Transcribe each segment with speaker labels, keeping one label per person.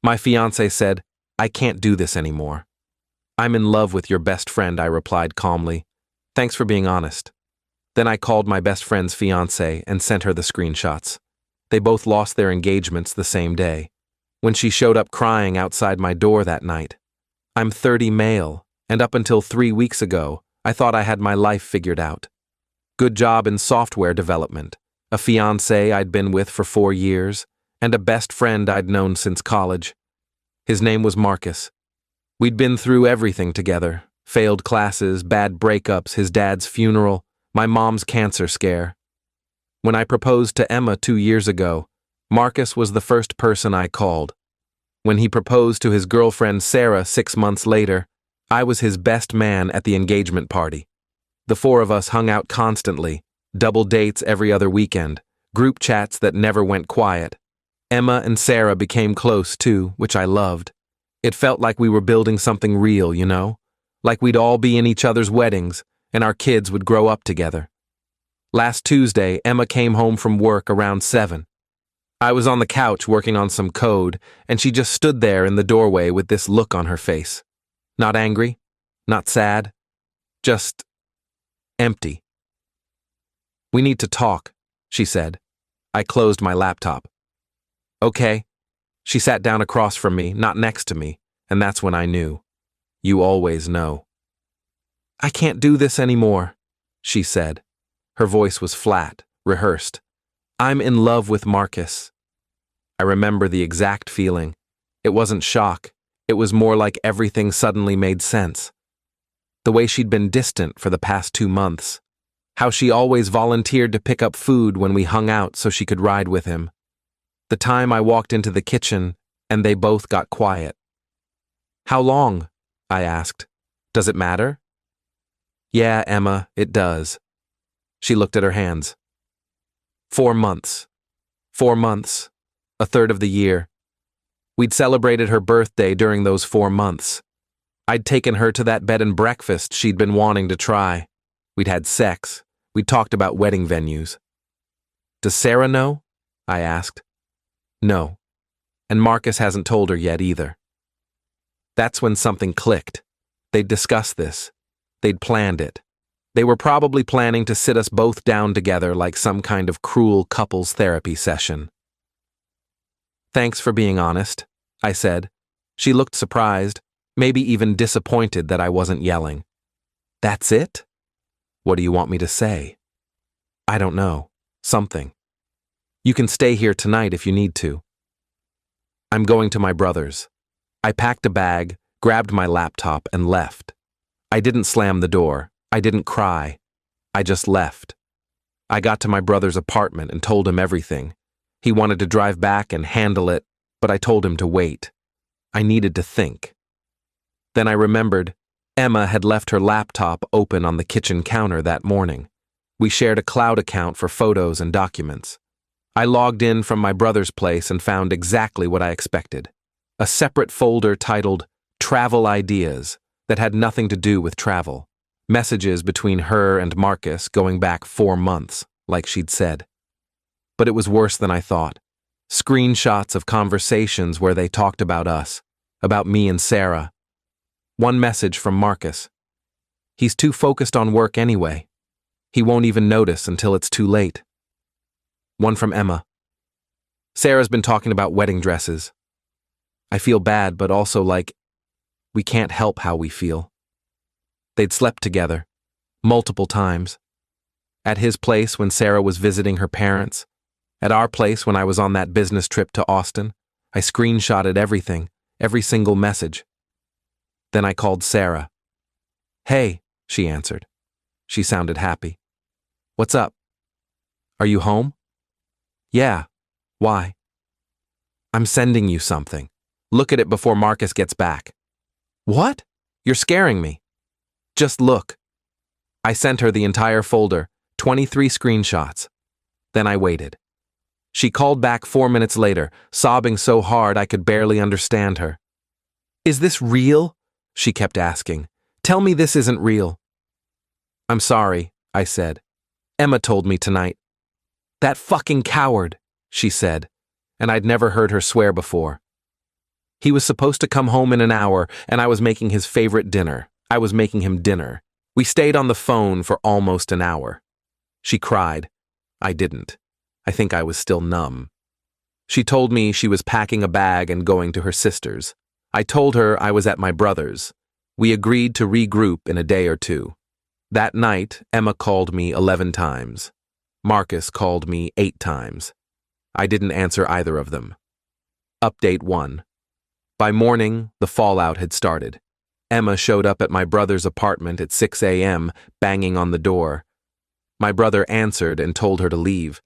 Speaker 1: My fiancée said, "I can't do this anymore." "I'm in love with your best friend," I replied calmly. "Thanks for being honest." Then I called my best friend's fiancée and sent her the screenshots. They both lost their engagements the same day. When she showed up crying outside my door that night. I'm 30 male, and up until 3 weeks ago, I thought I had my life figured out. Good job in software development, a fiancé I'd been with for 4 years, and a best friend I'd known since college. His name was Marcus. We'd been through everything together: failed classes, bad breakups, his dad's funeral, my mom's cancer scare. When I proposed to Emma 2 years ago, Marcus was the first person I called. When he proposed to his girlfriend Sarah 6 months later, I was his best man at the engagement party. The four of us hung out constantly, double dates every other weekend, group chats that never went quiet. Emma and Sarah became close too, which I loved. It felt like we were building something real, you know? Like we'd all be in each other's weddings, and our kids would grow up together. Last Tuesday, Emma came home from work around 7. I was on the couch working on some code, and she just stood there in the doorway with this look on her face. Not angry, not sad, just empty. "We need to talk," she said. I closed my laptop. "Okay." She sat down across from me, not next to me, and that's when I knew. You always know. "I can't do this anymore," she said. Her voice was flat, rehearsed. "I'm in love with Marcus." I remember the exact feeling. It wasn't shock. It was more like everything suddenly made sense. The way she'd been distant for the past 2 months. How she always volunteered to pick up food when we hung out so she could ride with him. The time I walked into the kitchen and they both got quiet. "How long?" I asked. "Does it matter?" "Yeah, Emma, it does." She looked at her hands. 4 months. 4 months. A third of the year. We'd celebrated her birthday during those 4 months. I'd taken her to that bed and breakfast she'd been wanting to try. We'd had sex. We'd talked about wedding venues. "Does Sarah know?" I asked. "No. And Marcus hasn't told her yet either." That's when something clicked. They'd discussed this. They'd planned it. They were probably planning to sit us both down together like some kind of cruel couples therapy session. "Thanks for being honest," I said. She looked surprised, maybe even disappointed that I wasn't yelling. "That's it? What do you want me to say?" "I don't know. Something. You can stay here tonight if you need to." "I'm going to my brother's." I packed a bag, grabbed my laptop, and left. I didn't slam the door. I didn't cry. I just left. I got to my brother's apartment and told him everything. He wanted to drive back and handle it, but I told him to wait. I needed to think. Then I remembered Emma had left her laptop open on the kitchen counter that morning. We shared a cloud account for photos and documents. I logged in from my brother's place and found exactly what I expected. A separate folder titled Travel Ideas that had nothing to do with travel. Messages between her and Marcus going back 4 months, like she'd said. But it was worse than I thought. Screenshots of conversations where they talked about us, about me and Sarah. One message from Marcus. He's too focused on work anyway. He won't even notice until it's too late. One from Emma. Sarah's been talking about wedding dresses. I feel bad, but also like we can't help how we feel. They'd slept together, multiple times. At his place when Sarah was visiting her parents. At our place when I was on that business trip to Austin. I screenshotted everything, every single message. Then I called Sarah. "Hey," she answered. She sounded happy. "What's up?" "Are you home?" "Yeah. Why?" "I'm sending you something. Look at it before Marcus gets back." "What? You're scaring me." "Just look." I sent her the entire folder, 23 screenshots. Then I waited. She called back 4 minutes later, sobbing so hard I could barely understand her. "Is this real?" she kept asking. "Tell me this isn't real." "I'm sorry," I said. "Emma told me tonight." "That fucking coward," she said, and I'd never heard her swear before. He was supposed to come home in an hour, and I was making his favorite dinner. I was making him dinner. We stayed on the phone for almost an hour. She cried. I didn't. I think I was still numb. She told me she was packing a bag and going to her sister's. I told her I was at my brother's. We agreed to regroup in a day or two. That night, Emma called me 11 times. Marcus called me 8 times. I didn't answer either of them. Update 1. By morning, the fallout had started. Emma showed up at my brother's apartment at 6 a.m., banging on the door. My brother answered and told her to leave.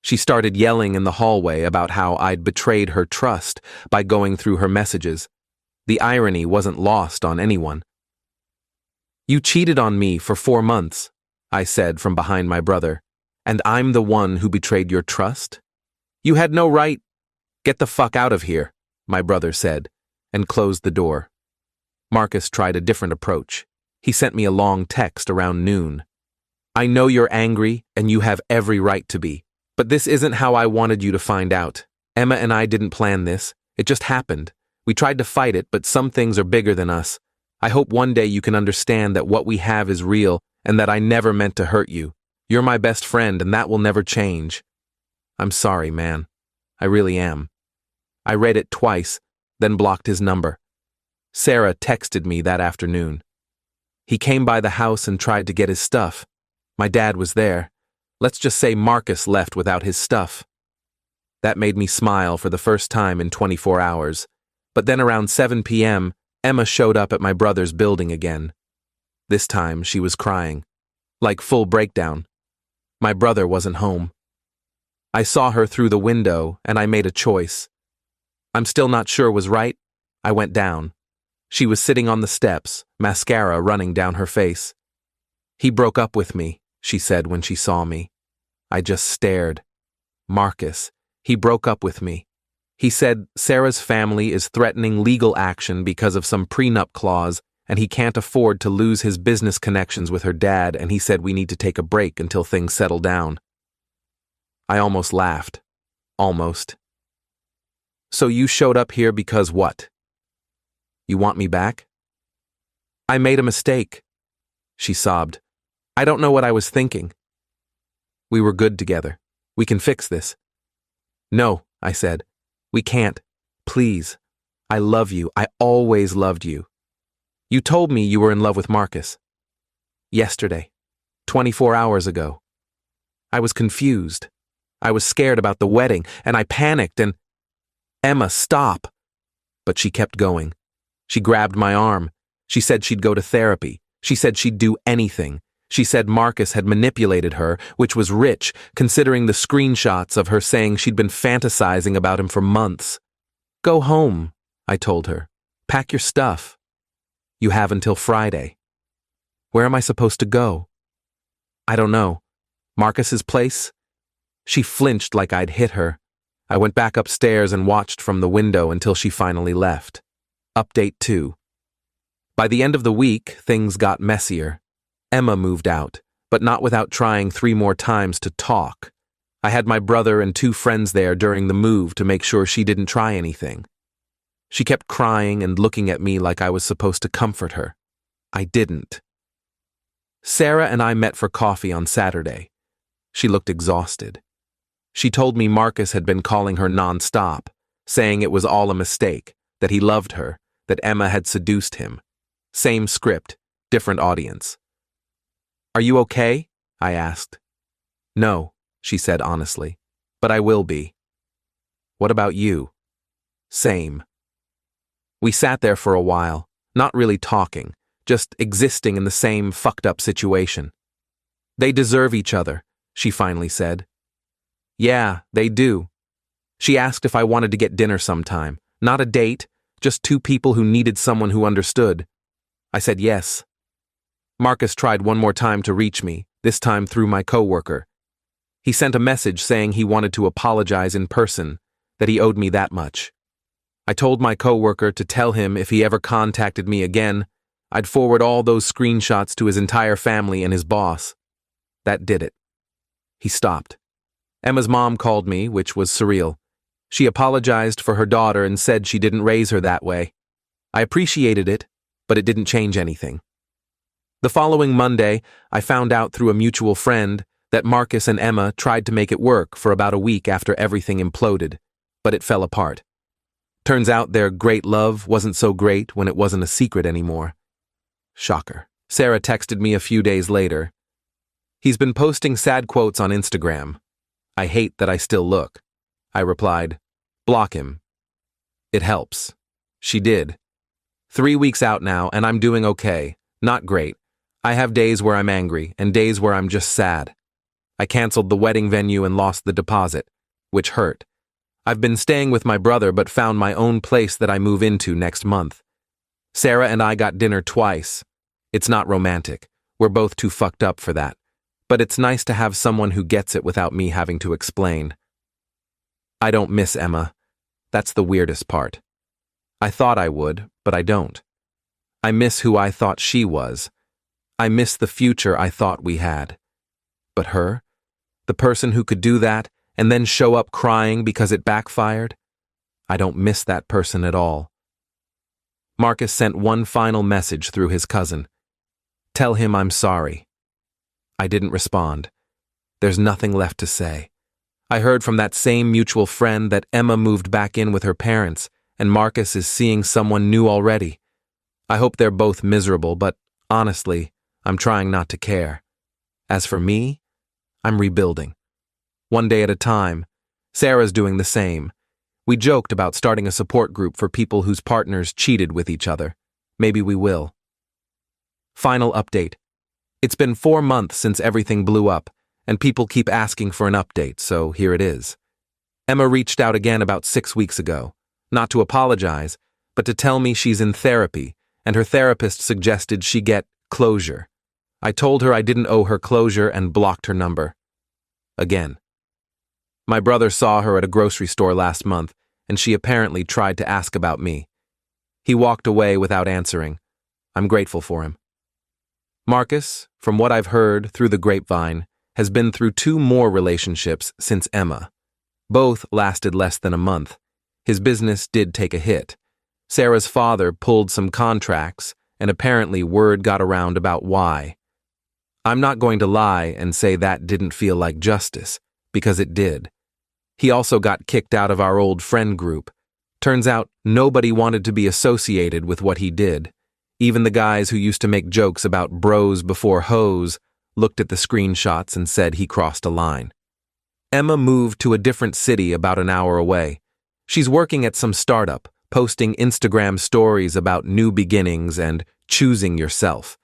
Speaker 1: She started yelling in the hallway about how I'd betrayed her trust by going through her messages. The irony wasn't lost on anyone. You cheated on me for 4 months, I said from behind my brother, and I'm the one who betrayed your trust? You had no right. Get the fuck out of here, my brother said, and closed the door. Marcus tried a different approach. He sent me a long text around noon. I know you're angry, and you have every right to be. But this isn't how I wanted you to find out. Emma and I didn't plan this. It just happened. We tried to fight it, but some things are bigger than us. I hope one day you can understand that what we have is real and that I never meant to hurt you. You're my best friend, and that will never change. I'm sorry, man. I really am. I read it twice, then blocked his number. Sarah texted me that afternoon. He came by the house and tried to get his stuff. My dad was there. Let's just say Marcus left without his stuff. That made me smile for the first time in 24 hours. But then around 7 p.m., Emma showed up at my brother's building again. This time she was crying. Like full breakdown. My brother wasn't home. I saw her through the window and I made a choice. I'm still not sure was right. I went down. She was sitting on the steps, mascara running down her face. He broke up with me, she said when she saw me. I just stared. Marcus, he broke up with me. He said Sarah's family is threatening legal action because of some prenup clause, and he can't afford to lose his business connections with her dad, and he said we need to take a break until things settle down. I almost laughed. Almost. So you showed up here because what? You want me back? I made a mistake. She sobbed. I don't know what I was thinking. We were good together. We can fix this. No, I said. We can't. Please. I love you. I always loved you. You told me you were in love with Marcus. Yesterday. 24 hours ago. I was confused. I was scared about the wedding, and I panicked and... Emma, stop! But she kept going. She grabbed my arm. She said she'd go to therapy. She said she'd do anything. She said Marcus had manipulated her, which was rich, considering the screenshots of her saying she'd been fantasizing about him for months. Go home, I told her. Pack your stuff. You have until Friday. Where am I supposed to go? I don't know. Marcus's place? She flinched like I'd hit her. I went back upstairs and watched from the window until she finally left. Update 2. By the end of the week, things got messier. Emma moved out, but not without trying 3 more times to talk. I had my brother and 2 friends there during the move to make sure she didn't try anything. She kept crying and looking at me like I was supposed to comfort her. I didn't. Sarah and I met for coffee on Saturday. She looked exhausted. She told me Marcus had been calling her nonstop, saying it was all a mistake, that he loved her, that Emma had seduced him. Same script, different audience. Are you okay? I asked. No, she said honestly, but I will be. What about you? Same. We sat there for a while, not really talking, just existing in the same fucked up situation. They deserve each other, she finally said. Yeah, they do. She asked if I wanted to get dinner sometime. Not a date, just 2 people who needed someone who understood. I said yes. Marcus tried one more time to reach me, this time through my coworker. He sent a message saying he wanted to apologize in person, that he owed me that much. I told my coworker to tell him if he ever contacted me again, I'd forward all those screenshots to his entire family and his boss. That did it. He stopped. Emma's mom called me, which was surreal. She apologized for her daughter and said she didn't raise her that way. I appreciated it, but it didn't change anything. The following Monday, I found out through a mutual friend that Marcus and Emma tried to make it work for about a week after everything imploded, but it fell apart. Turns out their great love wasn't so great when it wasn't a secret anymore. Shocker. Sarah texted me a few days later. He's been posting sad quotes on Instagram. I hate that I still look. I replied, block him. It helps. She did. 3 weeks out now, and I'm doing okay. Not great. I have days where I'm angry and days where I'm just sad. I canceled the wedding venue and lost the deposit, which hurt. I've been staying with my brother but found my own place that I move into next month. Sarah and I got dinner twice. It's not romantic. We're both too fucked up for that. But it's nice to have someone who gets it without me having to explain. I don't miss Emma. That's the weirdest part. I thought I would, but I don't. I miss who I thought she was. I miss the future I thought we had. But her? The person who could do that and then show up crying because it backfired? I don't miss that person at all. Marcus sent one final message through his cousin. Tell him I'm sorry. I didn't respond. There's nothing left to say. I heard from that same mutual friend that Emma moved back in with her parents and Marcus is seeing someone new already. I hope they're both miserable, but honestly, I'm trying not to care. As for me, I'm rebuilding. One day at a time. Sarah's doing the same. We joked about starting a support group for people whose partners cheated with each other. Maybe we will. Final update. It's been 4 months since everything blew up, and people keep asking for an update, so here it is. Emma reached out again about 6 weeks ago, not to apologize, but to tell me she's in therapy, and her therapist suggested she get closure. I told her I didn't owe her closure and blocked her number. Again. My brother saw her at a grocery store last month, and she apparently tried to ask about me. He walked away without answering. I'm grateful for him. Marcus, from what I've heard through the grapevine, has been through 2 more relationships since Emma. Both lasted less than a month. His business did take a hit. Sarah's father pulled some contracts, and apparently word got around about why. I'm not going to lie and say that didn't feel like justice, because it did. He also got kicked out of our old friend group. Turns out nobody wanted to be associated with what he did. Even the guys who used to make jokes about bros before hoes looked at the screenshots and said he crossed a line. Emma moved to a different city about an hour away. She's working at some startup, posting Instagram stories about new beginnings and choosing yourself.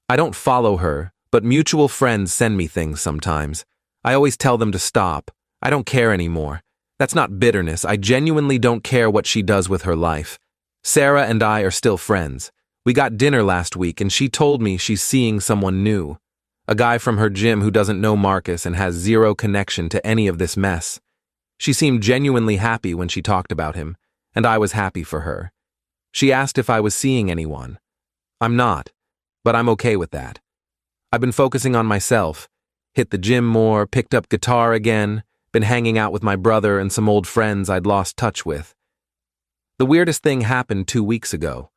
Speaker 1: I don't follow her, but mutual friends send me things sometimes. I always tell them to stop. I don't care anymore. That's not bitterness. I genuinely don't care what she does with her life. Sarah and I are still friends. We got dinner last week and she told me she's seeing someone new. A guy from her gym who doesn't know Marcus and has zero connection to any of this mess. She seemed genuinely happy when she talked about him, and I was happy for her. She asked if I was seeing anyone. I'm not, but I'm okay with that. I've been focusing on myself, hit the gym more, picked up guitar again, been hanging out with my brother and some old friends I'd lost touch with. The weirdest thing happened 2 weeks ago.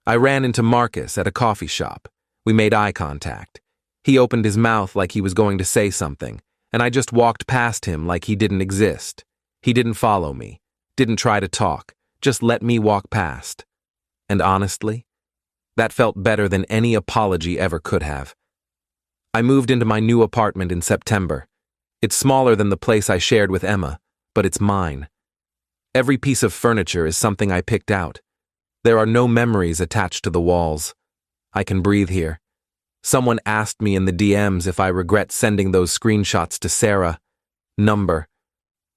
Speaker 1: I ran into Marcus at a coffee shop. We made eye contact. He opened his mouth like he was going to say something, and I just walked past him like he didn't exist. He didn't follow me, didn't try to talk, just let me walk past. And honestly, that felt better than any apology ever could have. I moved into my new apartment in September. It's smaller than the place I shared with Emma, but it's mine. Every piece of furniture is something I picked out. There are no memories attached to the walls. I can breathe here. Someone asked me in the DMs if I regret sending those screenshots to Sarah. Number.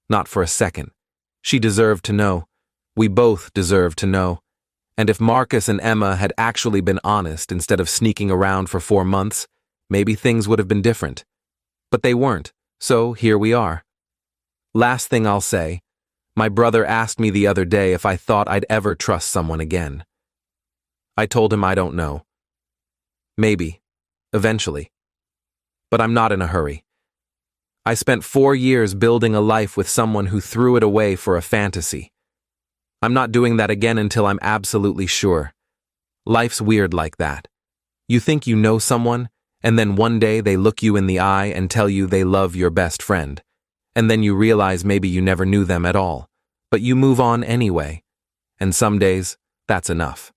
Speaker 1: Not for a second. She deserved to know. We both deserved to know. And if Marcus and Emma had actually been honest instead of sneaking around for 4 months, maybe things would have been different. But they weren't, so here we are. Last thing I'll say, my brother asked me the other day if I thought I'd ever trust someone again. I told him I don't know. Maybe. Eventually. But I'm not in a hurry. I spent 4 years building a life with someone who threw it away for a fantasy. I'm not doing that again until I'm absolutely sure. Life's weird like that. You think you know someone, and then one day they look you in the eye and tell you they love your best friend. And then you realize maybe you never knew them at all. But you move on anyway. And some days, that's enough.